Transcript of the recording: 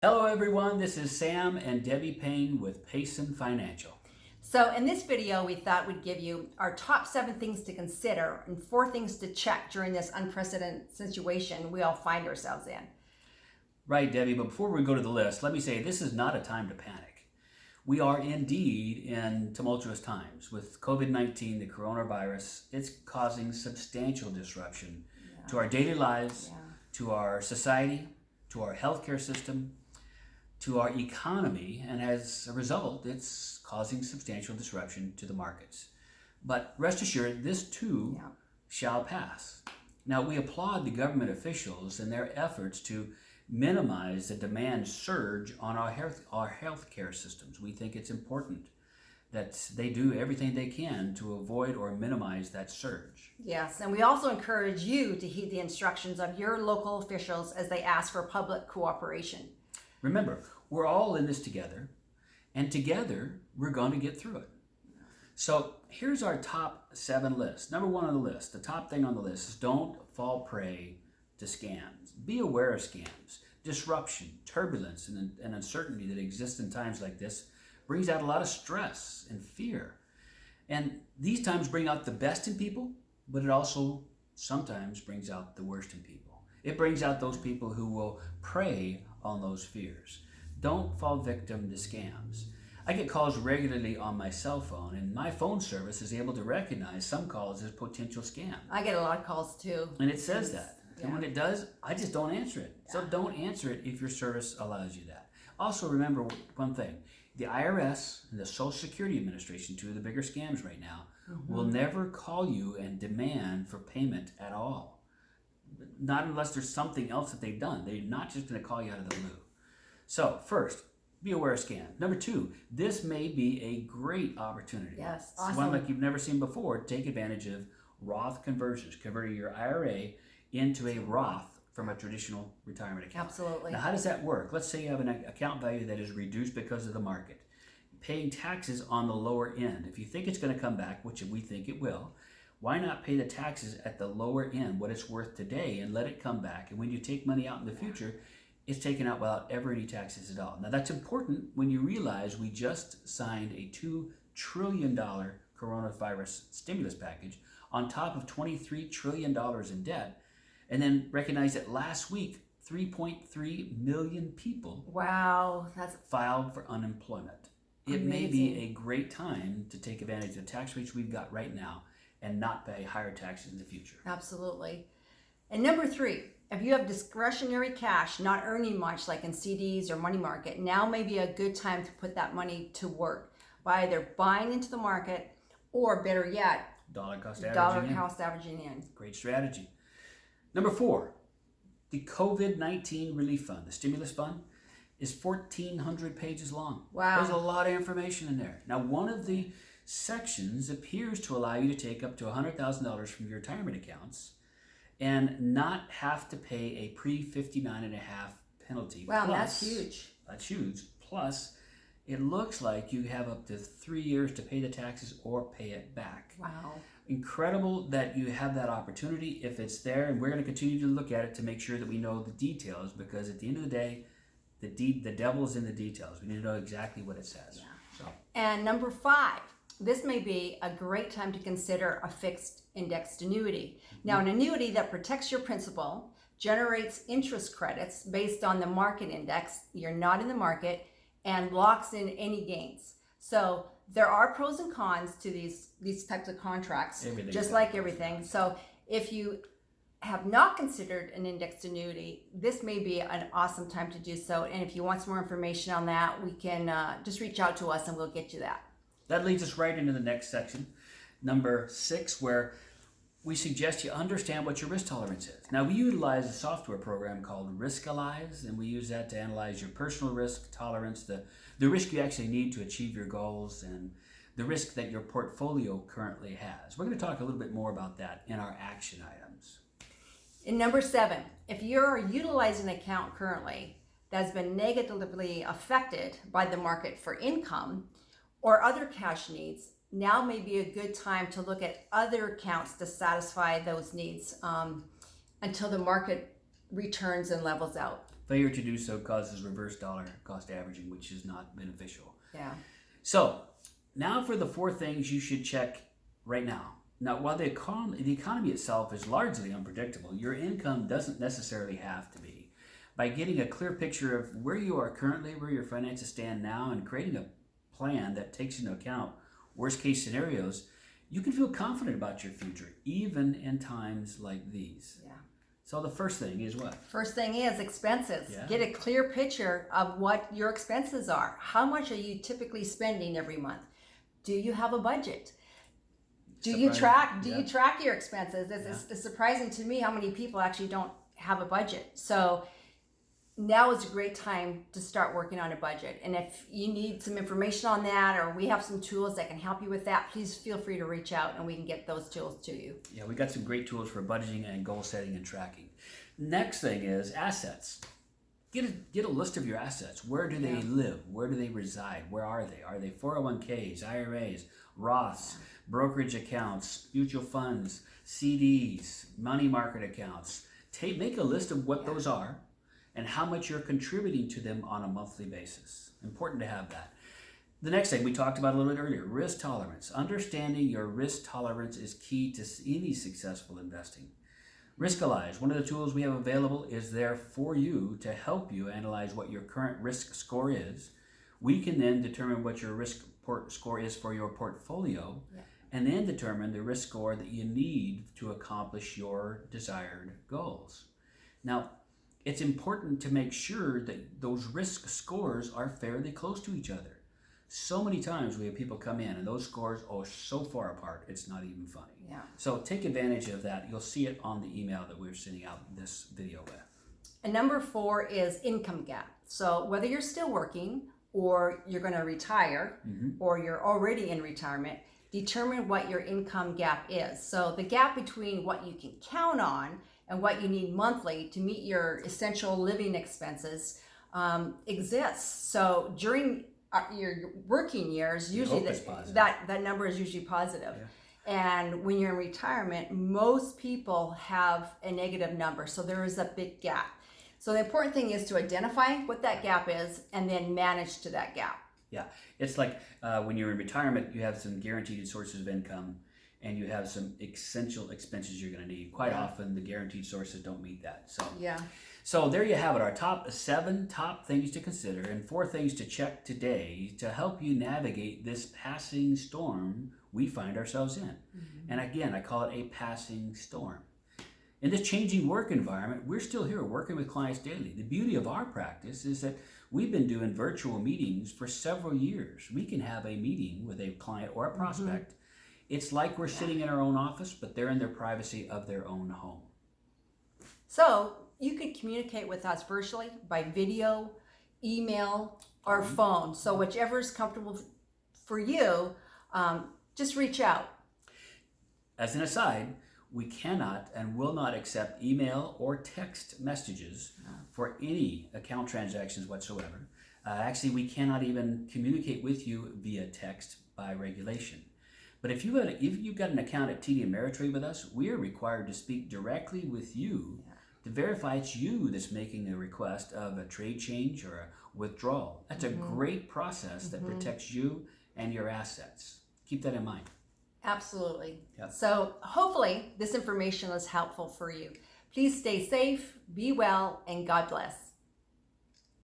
Hello everyone, this is Sam and Debbie Payne with Payson Financial. So in this video, we thought we'd give you our top 7 things to consider and 4 things to check during this unprecedented situation we all find ourselves in. Right, Debbie, but before we go to the list, let me say this is not a time to panic. We are indeed in tumultuous times. With COVID-19, the coronavirus, it's causing substantial disruption to our daily lives, to our society, to our healthcare system, to our economy, and as a result, it's causing substantial disruption to the markets. But rest assured, this too shall pass. Now, we applaud the government officials in their efforts to minimize the demand surge on our healthcare systems. We think it's important that they do everything they can to avoid or minimize that surge. Yes, and we also encourage you to heed the instructions of your local officials as they ask for public cooperation. Remember, we're all in this together, and together we're going to get through it. So here's our top 7 list. Number 1 on the list, the top thing on the list is don't fall prey to scams. Be aware of scams. Disruption, turbulence, and uncertainty that exists in times like this brings out a lot of stress and fear. And these times bring out the best in people, but it also sometimes brings out the worst in people. It brings out those people who will prey on those fears. Don't fall victim to scams. I get calls regularly on my cell phone, and my phone service is able to recognize some calls as potential scams. I get a lot of calls too. And it says that. And when it does, I just don't answer it. So don't answer it if your service allows you that. Also remember one thing. The IRS and the Social Security Administration, 2 of the bigger scams right now, will never call you and demand for payment at all. Not unless there's something else that they've done. They're not just going to call you out of the blue. So first, be aware of scams. Number 2, this may be a great opportunity. Yes, awesome. One like you've never seen before. Take advantage of Roth conversions, converting your IRA into a Roth from a traditional retirement account. Absolutely. Now, how does that work? Let's say you have an account value that is reduced because of the market. Paying taxes on the lower end. If you think it's going to come back, which we think it will, why not pay the taxes at the lower end, what it's worth today, and let it come back? And when you take money out in the future, it's taken out without ever any taxes at all. Now, that's important when you realize we just signed a $2 trillion coronavirus stimulus package on top of $23 trillion in debt, and then recognize that last week, 3.3 million people that's filed for unemployment. It may be a great time to take advantage of the tax rates we've got right now and not pay higher taxes in the future. Absolutely. And number 3, if you have discretionary cash not earning much like in CDs or money market, now may be a good time to put that money to work by either buying into the market or better yet, dollar cost averaging in. Great strategy. Number 4, the COVID-19 Relief Fund, the stimulus fund, is 1,400 pages long. Wow. There's a lot of information in there. Now, one of the sections appears to allow you to take up to $100,000 from your retirement accounts and not have to pay a pre-59.5 penalty. Wow, that's huge. That's huge. Plus, it looks like you have up to 3 years to pay the taxes or pay it back. Wow. Incredible that you have that opportunity if it's there, and we're going to continue to look at it to make sure that we know the details, because at the end of the day, the devil's in the details. We need to know exactly what it says. And number 5, this may be a great time to consider a fixed indexed annuity. Now, an annuity that protects your principal, generates interest credits based on the market index, you're not in the market, and locks in any gains. So there are pros and cons to these types of contracts, just like everything. So if you have not considered an indexed annuity, this may be an awesome time to do so. And if you want some more information on that, we can just reach out to us and we'll get you that. That leads us right into the next section, number 6, where we suggest you understand what your risk tolerance is. Now, we utilize a software program called Riskalyze, and we use that to analyze your personal risk tolerance, the risk you actually need to achieve your goals, and the risk that your portfolio currently has. We're going to talk a little bit more about that in our action items. In number 7, if you're utilizing an account currently that's been negatively affected by the market for income or other cash needs, now may be a good time to look at other accounts to satisfy those needs until the market returns and levels out. Failure to do so causes reverse dollar cost averaging, which is not beneficial. Yeah. So now for the 4 things you should check right now. Now, while the economy itself is largely unpredictable, your income doesn't necessarily have to be. By getting a clear picture of where you are currently, where your finances stand now, and creating a plan that takes into account worst case scenarios, you can feel confident about your future, even in times like these. Yeah. So the first thing is what? First thing is expenses. Yeah. Get a clear picture of what your expenses are. How much are you typically spending every month? Do you have a budget? Do you track your expenses? It's surprising to me how many people actually don't have a budget. So now is a great time to start working on a budget. And if you need some information on that, or we have some tools that can help you with that, please feel free to reach out and we can get those tools to you. Yeah, we got some great tools for budgeting and goal setting and tracking. Next thing is assets. Get a list of your assets. Where do they live? Where do they reside? Where are they? Are they 401ks, IRAs, Roths, brokerage accounts, mutual funds, CDs, money market accounts? Make a list of what those are and how much you're contributing to them on a monthly basis. Important to have that. The next thing we talked about a little bit earlier, risk tolerance. Understanding your risk tolerance is key to any successful investing. Riskalyze, one of the tools we have available, is there for you to help you analyze what your current risk score is. We can then determine what your risk score is for your portfolio, and then determine the risk score that you need to accomplish your desired goals. Now, it's important to make sure that those risk scores are fairly close to each other. So many times we have people come in and those scores are so far apart, it's not even funny. Yeah. So take advantage of that. You'll see it on the email that we're sending out this video with. And number 4 is income gap. So whether you're still working or you're going to retire or you're already in retirement, determine what your income gap is. So the gap between what you can count on and what you need monthly to meet your essential living expenses exists. So during your working years, usually that number is usually positive. Yeah. And when you're in retirement, most people have a negative number. So there is a big gap. So the important thing is to identify what that gap is and then manage to that gap. Yeah, it's like when you're in retirement, you have some guaranteed sources of income and you have some essential expenses you're going to need. Quite often, the guaranteed sources don't meet that. So there you have it, our 7 top things to consider and 4 things to check today to help you navigate this passing storm we find ourselves in. And again, I call it a passing storm. In this changing work environment, we're still here working with clients daily. The beauty of our practice is that we've been doing virtual meetings for several years. We can have a meeting with a client or a prospect. It's like we're sitting in our own office, but they're in their privacy of their own home. So you can communicate with us virtually by video, email, or phone. So whichever is comfortable for you, just reach out. As an aside, we cannot and will not accept email or text messages for any account transactions whatsoever. Actually, we cannot even communicate with you via text by regulation. But if you've got an account at TD Ameritrade with us, we are required to speak directly with you to verify it's you that's making a request of a trade change or a withdrawal. That's a great process that protects you and your assets. Keep that in mind. Absolutely. Yep. So hopefully this information was helpful for you. Please stay safe, be well, and God bless.